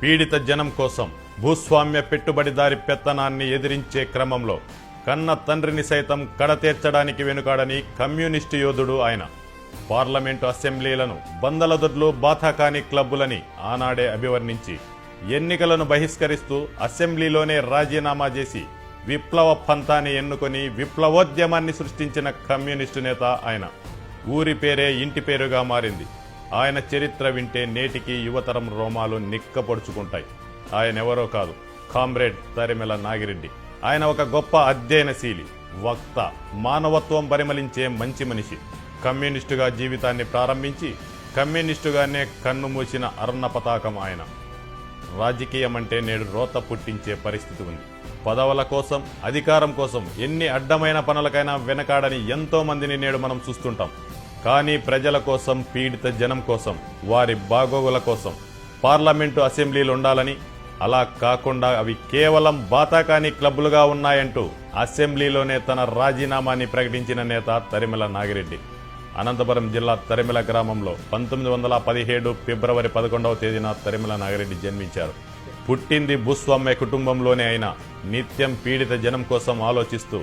పీడిత జనం కోసం భూస్వామ్య పెట్టుబడిదారి పెత్తనాన్ని ఎదిరించే క్రమంలో కన్న తండ్రిని సైతం కడతీర్చడానికి వెనుకాడని కమ్యూనిస్టు యోధుడు ఆయన. పార్లమెంటు అసెంబ్లీలను బందలదొడ్లు బాథాకాని క్లబ్బులని ఆనాడే అభివర్ణించి ఎన్నికలను బహిష్కరిస్తూ అసెంబ్లీలోనే రాజీనామా చేసి విప్లవ పంథాన్ని ఎన్నుకొని విప్లవోద్యమాన్ని సృష్టించిన కమ్యూనిస్టు నేత ఆయన. ఊరి పేరే ఇంటి పేరుగా మారింది. ఆయన చరిత్ర వింటే నేటికి యువతరం రోమాలు నిక్కపొడుచుకుంటాయి. ఆయనెవరో కాదు, కామ్రేడ్ తరిమెల నాగిరెడ్డి. ఆయన ఒక గొప్ప అధ్యయనశీలి, వక్త, మానవత్వం పరిమళించే మంచి మనిషి. కమ్యూనిస్టుగా జీవితాన్ని ప్రారంభించి కమ్యూనిస్టుగానే కన్ను మూసిన అర్ణ పతాకం ఆయన. రాజకీయం అంటే నేడు రోత పుట్టించే పరిస్థితి ఉంది. పదవుల కోసం, అధికారం కోసం ఎన్ని అడ్డమైన పనులకైనా వెనకాడని ఎంతో మందిని నేడు మనం చూస్తుంటాం. కానీ ప్రజల కోసం, పీడిత జనం కోసం, వారి బాగోగుల కోసం పార్లమెంటు అసెంబ్లీలు ఉండాలని, అలా కాకుండా అవి కేవలం బాతాకాని క్లబ్బులుగా ఉన్నాయంటూ అసెంబ్లీలోనే తన రాజీనామాని ప్రకటించిన నేత తరిమెల నాగిరెడ్డి. అనంతపురం జిల్లా తరిమెల గ్రామంలో 1917 ఫిబ్రవరి 11వ తేదీన తరిమెల నాగిరెడ్డి జన్మించారు. పుట్టింది భూస్వామ్య కుటుంబంలోనే అయినా నిత్యం పీడిత జనం కోసం ఆలోచిస్తూ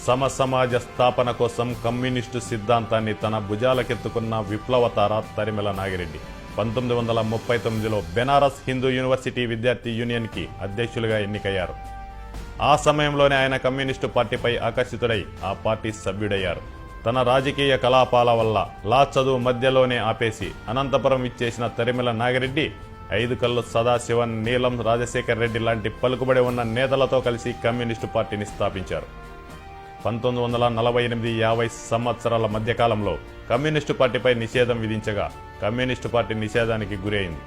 సమసమాజ స్థాపన కోసం కమ్యూనిస్టు సిద్ధాంతాన్ని తన భుజాలకెత్తుకున్న విప్లవతార తరిమెల నాగిరెడ్డి 1939లో బెనారస్ హిందూ యూనివర్సిటీ విద్యార్థి యూనియన్కి అధ్యక్షులుగా ఎన్నికయ్యారు. ఆ సమయంలోనే ఆయన కమ్యూనిస్టు పార్టీపై ఆకర్షితుడై ఆ పార్టీ సభ్యుడయ్యారు. తన రాజకీయ కలాపాల వల్ల లా చదువు మధ్యలోనే ఆపేసి అనంతపురం ఇచ్చేసిన తరిమెల నాగిరెడ్డి 5 కళ్ళు సదాశివన్, నీలం, రాజశేఖర్ రెడ్డి లాంటి పలుకుబడి ఉన్న నేతలతో కలిసి కమ్యూనిస్టు పార్టీని స్థాపించారు. 1948-50 సంవత్సరాల మధ్యకాలంలో కమ్యూనిస్టు పార్టీపై నిషేధం విధించగా కమ్యూనిస్టు పార్టీ నిషేధానికి గురైంది.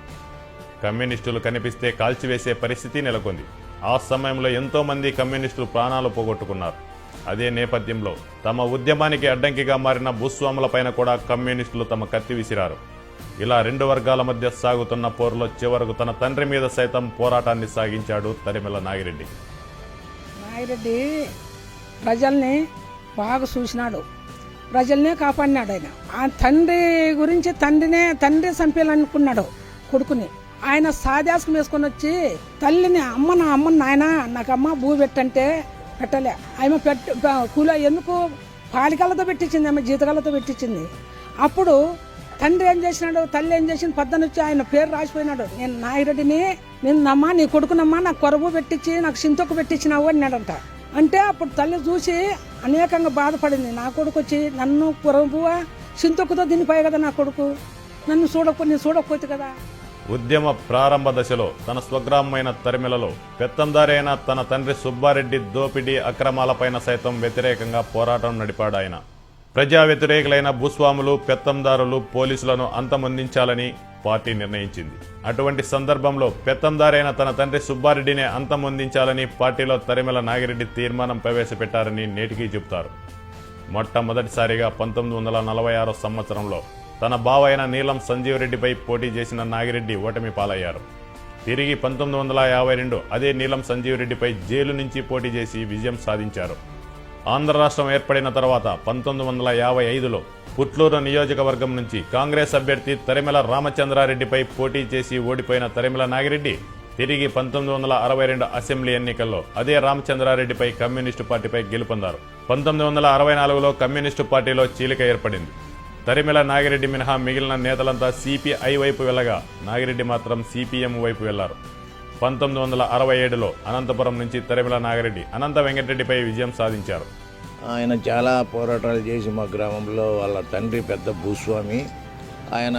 కమ్యూనిస్టులు కనిపిస్తే కాల్చివేసే పరిస్థితి నెలకొంది. ఆ సమయంలో ఎంతో మంది కమ్యూనిస్టులు ప్రాణాలు పోగొట్టుకున్నారు. అదే నేపథ్యంలో తమ ఉద్యమానికి అడ్డంకిగా మారిన భూస్వాములపైన కూడా కమ్యూనిస్టులు తమ కత్తి విసిరారు. ఇలా 2 వర్గాల మధ్య సాగుతున్న పోరులో చివరకు తన తండ్రి మీద సైతం పోరాటాన్ని సాగించాడు తరిమెల నాగిరెడ్డి. నాగిరెడ్డి ప్రజల్ని బాగా చూసినాడు, ప్రజల్నే కాపాడినాడు. ఆయన ఆ తండ్రి గురించి తండ్రి చంపేయాలనుకున్నాడు కొడుకుని. ఆయన సాదాసుకు వేసుకొని వచ్చి తల్లిని అమ్మని నాయన నాకు అమ్మ భూ పెట్టంటే పెట్టలే. ఆమె కూల ఎందుకు పాలికలతో పెట్టించింది, ఆమె జీతకాలతో పెట్టించింది. అప్పుడు తండ్రి ఏం చేసినాడు, తల్లి ఏం చేసింది, పద్దన వచ్చి ఆయన పేరు రాసిపోయినాడు. నేను నాగిరెడ్డిని, నేను నమ్మా నీ కొడుకునమ్మా నాకు కొరవు పెట్టించి నాకు సింతొక్కు పెట్టించినావు అన్నాడంట. అంటే అప్పుడు తల్లి చూసి అనేకంగా బాధపడింది. నా కొడుకు వచ్చి నన్ను కొరవు సింతొక్కుతో తినిపోయాయి కదా, నా కొడుకు నన్ను చూడకపోతే కదా. ఉద్యమ ప్రారంభ దశలో తన స్వగ్రామమైన తరిమెలలో పెత్తందారి అయిన తన తండ్రి సుబ్బారెడ్డి దోపిడీ అక్రమాలపైన సైతం వ్యతిరేకంగా పోరాటం నడిపాడు ఆయన. ప్రజా వ్యతిరేకులైన భూస్వాములు, పెత్తందారులు, పోలీసులను అంతమొందించాలని పార్టీ నిర్ణయించింది. అటువంటి సందర్భంలో పెత్తందారైన తన తండ్రి సుబ్బారెడ్డినే అంతమొందించాలని పార్టీలో తరిమెల నాగిరెడ్డి తీర్మానం ప్రవేశపెట్టారని నేటికీ చెబుతారు. మొట్టమొదటిసారిగా 1946 సంవత్సరంలో తన బావైన నీలం సంజీవరెడ్డిపై పోటీ చేసిన నాగిరెడ్డి ఓటమి పాలయ్యారు. తిరిగి 1952 అదే నీలం సంజీవరెడ్డిపై జైలు నుంచి పోటీ చేసి విజయం సాధించారు. ఆంధ్ర రాష్ట్రం ఏర్పడిన తర్వాత 1955లో పుట్లూరు నియోజకవర్గం నుంచి కాంగ్రెస్ అభ్యర్థి తరిమెల రామచంద్రారెడ్డిపై పోటీ చేసి ఓడిపోయిన తరిమెల నాగిరెడ్డి తిరిగి 1962 అసెంబ్లీ ఎన్నికల్లో అదే రామచంద్రారెడ్డిపై కమ్యూనిస్టు పార్టీపై గెలుపొందారు. 1964లో కమ్యూనిస్టు పార్టీలో చీలిక ఏర్పడింది. తరిమెల నాగిరెడ్డి మినహా మిగిలిన నేతలంతా సిపిఐ వైపు వెళ్ళగా నాగిరెడ్డి మాత్రం సిపిఎం వైపు వెళ్లారు. 1967లో అనంతపురం నుంచి తరిమెల నాగిరెడ్డి అనంత వెంకటరెడ్డిపై విజయం సాధించారు. ఆయన చాలా పోరాటాలు చేసి మా గ్రామంలో వాళ్ళ తండ్రి పెద్ద భూస్వామి. ఆయన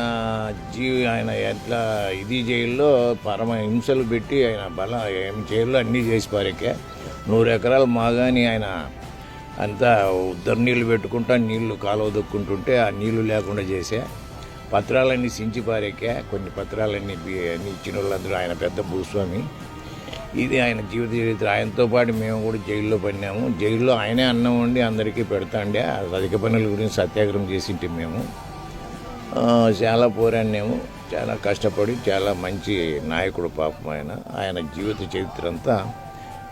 ఎట్లా జైల్లో పరమ హింసలు పెట్టి ఆయన జైల్లో అన్నీ చేసి పారేకే 100 ఎకరాలు మాగాని ఆయన అంతా ఉద్దరు నీళ్లు పెట్టుకుంటా నీళ్లు కాలువ దొక్కుంటుంటే ఆ నీళ్లు లేకుండా చేసే పత్రాలన్నీ సించి పారేకే. కొన్ని పత్రాలన్నీ ఇచ్చిన వాళ్ళందరూ ఆయన పెద్ద భూస్వామి. ఇది ఆయన జీవిత చరిత్ర. ఆయనతో పాటు మేము కూడా జైల్లో పడినాము. జైల్లో ఆయనే అన్నం వండి అందరికీ పెడతాండే. అధిక పనుల గురించి సత్యాగ్రహం చేసింటే మేము చాలా పోరాడినాము. చాలా కష్టపడి చాలా మంచి నాయకుడు పాపం ఆయన జీవిత చరిత్ర అంతా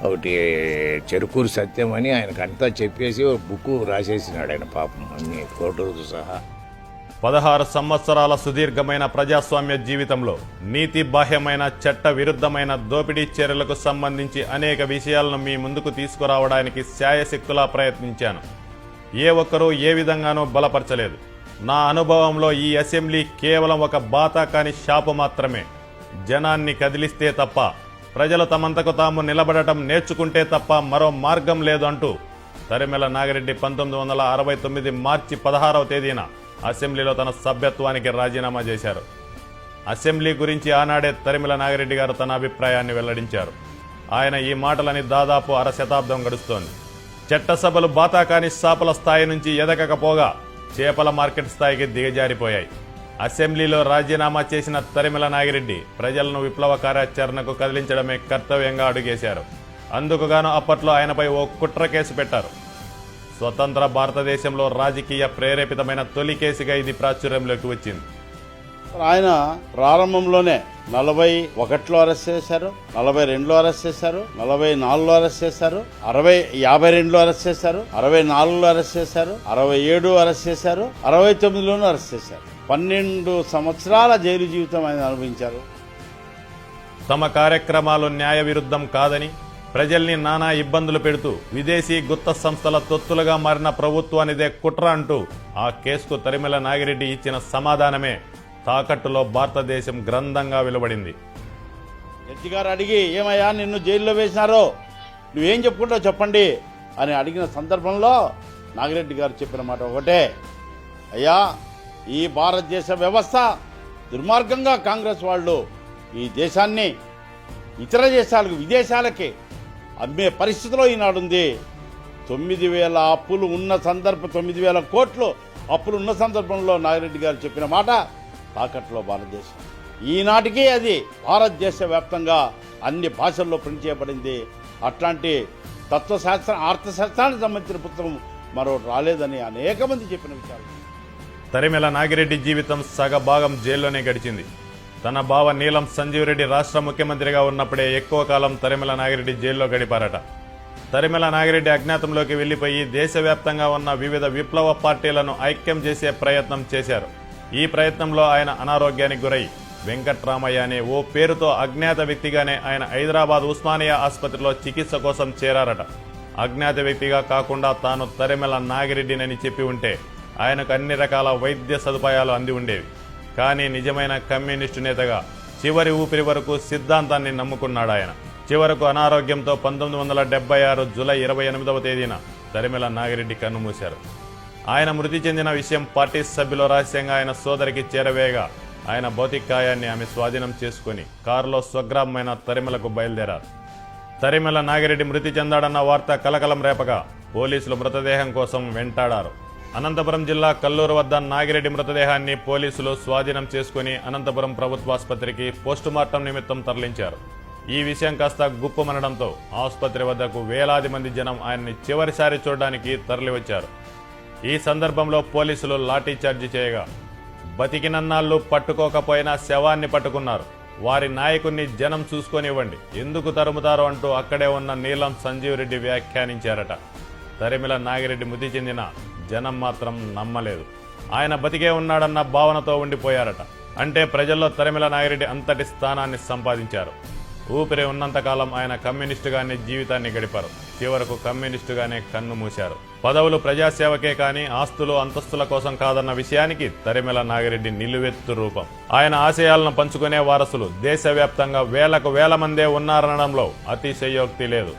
ఒకటి చెరుకూరు సత్యం అని ఆయనకు అంతా చెప్పేసి ఒక బుక్ రాసేసినాడు ఆయన పాపం, అన్ని ఫోటోలతో సహా. 16 సంవత్సరాల సుదీర్ఘమైన ప్రజాస్వామ్య జీవితంలో నీతి బాహ్యమైన చట్ట విరుద్ధమైన దోపిడీ చర్యలకు సంబంధించి అనేక విషయాలను మీ ముందుకు తీసుకురావడానికి శాయశక్తులా ప్రయత్నించాను. ఏ ఒక్కరూ ఏ విధంగానూ బలపరచలేదు. నా అనుభవంలో ఈ అసెంబ్లీ కేవలం ఒక బాతాకాని షాపు మాత్రమే. జనాన్ని కదిలిస్తే తప్ప, ప్రజలు తమంతకు తాము నిలబడటం నేర్చుకుంటే తప్ప మరో మార్గం లేదు అంటూ తరిమెల నాగిరెడ్డి 1969 మార్చి 16వ తేదీన అసెంబ్లీలో తన సభ్యత్వానికి రాజీనామా చేశారు. అసెంబ్లీ గురించి ఆనాడే తరిమెల నాగిరెడ్డి గారు తన అభిప్రాయాన్ని వెల్లడించారు. ఆయన ఈ మాటలని దాదాపు అర శతాబ్దం గడుస్తోంది. చట్టసభలు బాతాకాని షాపుల స్థాయి నుంచి ఎదగకపోగా చేపల మార్కెట్ స్థాయికి దిగజారిపోయాయి. అసెంబ్లీలో రాజీనామా చేసిన తరిమెల నాగిరెడ్డి ప్రజలను విప్లవ కార్యాచరణకు కదిలించడమే కర్తవ్యంగా అడుగేశారు. అందుకుగాను అప్పట్లో ఆయనపై ఓ కుట్ర కేసు పెట్టారు. స్వతంత్ర భారతదేశంలో రాజకీయ ప్రేరేపితమైన తొలి కేసుగా ఇది ప్రాచుర్యంలోకి వచ్చింది. ఆయన ప్రారంభంలోనే 41లో అరెస్ట్ చేశారు, 42లో అరెస్ట్ చేశారు, 44లో అరెస్ట్ చేశారు, 52లో అరెస్ట్ చేశారు, 64లో అరెస్ట్ చేశారు, 67 అరెస్ట్ చేశారు, 69లోనూ అరెస్ట్ చేశారు. 12 సంవత్సరాల జైలు జీవితం ఆయన అనుభవించారు. తమ కార్యక్రమాలు న్యాయ విరుద్ధం కాదని, ప్రజల్ని నానా ఇబ్బందులు పెడుతూ విదేశీ గుత్త సంస్థల తొత్తులుగా మారిన ప్రభుత్వానిదే కుట్ర అంటూ ఆ కేసుకు తరిమెల నాగిరెడ్డి ఇచ్చిన సమాధానమే తాకట్టులో భారతదేశం గ్రంథంగా వెలువడింది. జడ్జి గారు అడిగి, ఏమయ్యా నిన్ను జైల్లో వేసినారో నువ్వేం చెప్పుకుంటావు చెప్పండి అని అడిగిన సందర్భంలో నాగిరెడ్డి గారు చెప్పిన మాట ఒకటే, అయ్యా ఈ భారతదేశ వ్యవస్థ దుర్మార్గంగా కాంగ్రెస్ వాళ్ళు ఈ దేశాన్ని ఇతర దేశాలకు విదేశాలకి అమ్మే పరిస్థితిలో ఈనాడుంది. 9,000 అప్పులు ఉన్న 9,000 కోట్లు అప్పులు ఉన్న సందర్భంలో నాగిరెడ్డి గారు చెప్పిన మాట తాకట్లో భారతదేశం. ఈనాటికి అది భారతదేశ వ్యాప్తంగా అన్ని భాషల్లో ప్రింట్ చేయబడింది. అట్లాంటి తత్వశాస్త్రం అర్థశాస్త్రానికి సంబంధించిన పుస్తకం మరో రాలేదని అనేక మంది చెప్పిన విషయాలు. తరిమెల నాగిరెడ్డి జీవితం సగభాగం జైల్లోనే గడిచింది. తన బావ నీలం సంజీవ్ రెడ్డి రాష్ట్ర ముఖ్యమంత్రిగా ఉన్నప్పుడే ఎక్కువ కాలం తరిమెల నాగిరెడ్డి జైల్లో గడిపారట. తరిమెల నాగిరెడ్డి అజ్ఞాతంలోకి వెళ్లిపోయి దేశవ్యాప్తంగా ఉన్న వివిధ విప్లవ పార్టీలను ఐక్యం చేసే ప్రయత్నం చేశారు. ఈ ప్రయత్నంలో ఆయన అనారోగ్యానికి గురై వెంకట్రామయ్య అనే ఓ పేరుతో అజ్ఞాత వ్యక్తిగానే ఆయన హైదరాబాద్ ఉస్మానియా ఆసుపత్రిలో చికిత్స కోసం చేరారట. అజ్ఞాత వ్యక్తిగా కాకుండా తాను తరిమెల నాగిరెడ్డినని చెప్పి ఉంటే ఆయనకు అన్ని రకాల వైద్య సదుపాయాలు అంది ఉండేవి. కానీ నిజమైన కమ్యూనిస్టు నేతగా చివరి ఊపిరి వరకు సిద్ధాంతాన్ని నమ్ముకున్నాడు ఆయన. చివరకు అనారోగ్యంతో 1976 జూలై 28వ తేదీన తరిమెల నాగిరెడ్డి కన్నుమూశారు. ఆయన మృతి చెందిన విషయం పార్టీ సభ్యులు రహస్యంగా ఆయన సోదరికి చేరవేగా ఆయన భౌతికాయాన్ని ఆమె స్వాధీనం చేసుకుని కారులో స్వగ్రామమైన తరిమెలకు బయలుదేరారు. తరిమెల నాగిరెడ్డి మృతి చెందాడన్న వార్త కలకలం రేపగా పోలీసులు మృతదేహం కోసం వెంటాడారు. అనంతపురం జిల్లా కల్లూరు వద్ద నాగిరెడ్డి మృతదేహాన్ని పోలీసులు స్వాధీనం చేసుకుని అనంతపురం ప్రభుత్వాసుపత్రికి పోస్టుమార్టం నిమిత్తం తరలించారు. ఈ విషయం కాస్త గుప్పుమనడంతో ఆసుపత్రి వద్దకు వేలాది మంది జనం ఆయన్ని చివరిసారి చూడడానికి తరలివచ్చారు. ఈ సందర్భంలో పోలీసులు లాఠీచార్జి చేయగా బతికినన్నాళ్ళు పట్టుకోకపోయినా శవాన్ని పట్టుకున్నారు. వారి నాయకుణ్ణి జనం చూసుకొనివ్వండి, ఎందుకు తరుముతారు అంటూ అక్కడే ఉన్న నీలం సంజీవ్ రెడ్డి వ్యాఖ్యానించారట. తరిమెల నాగిరెడ్డి మృతి చెందిన జనం మాత్రం నమ్మలేదు. ఆయన బతికే ఉన్నాడన్న భావనతో ఉండిపోయారట. అంటే ప్రజల్లో తరిమెల నాగిరెడ్డి అంతటి స్థానాన్ని సంపాదించారు. ఊపిరి ఉన్నంతకాలం ఆయన కమ్యూనిస్టుగానే జీవితాన్ని గడిపారు. చివరకు కమ్యూనిస్టుగానే కన్ను మూశారు. పదవులు ప్రజాసేవకే కానీ ఆస్తులు అంతస్తుల కోసం కాదన్న విషయానికి తరిమెల నాగిరెడ్డి నిలువెత్తు రూపం. ఆయన ఆశయాలను పంచుకునే వారసులు దేశవ్యాప్తంగా వేలకు వేల మందే ఉన్నారనడంలో అతిశయోక్తి లేదు.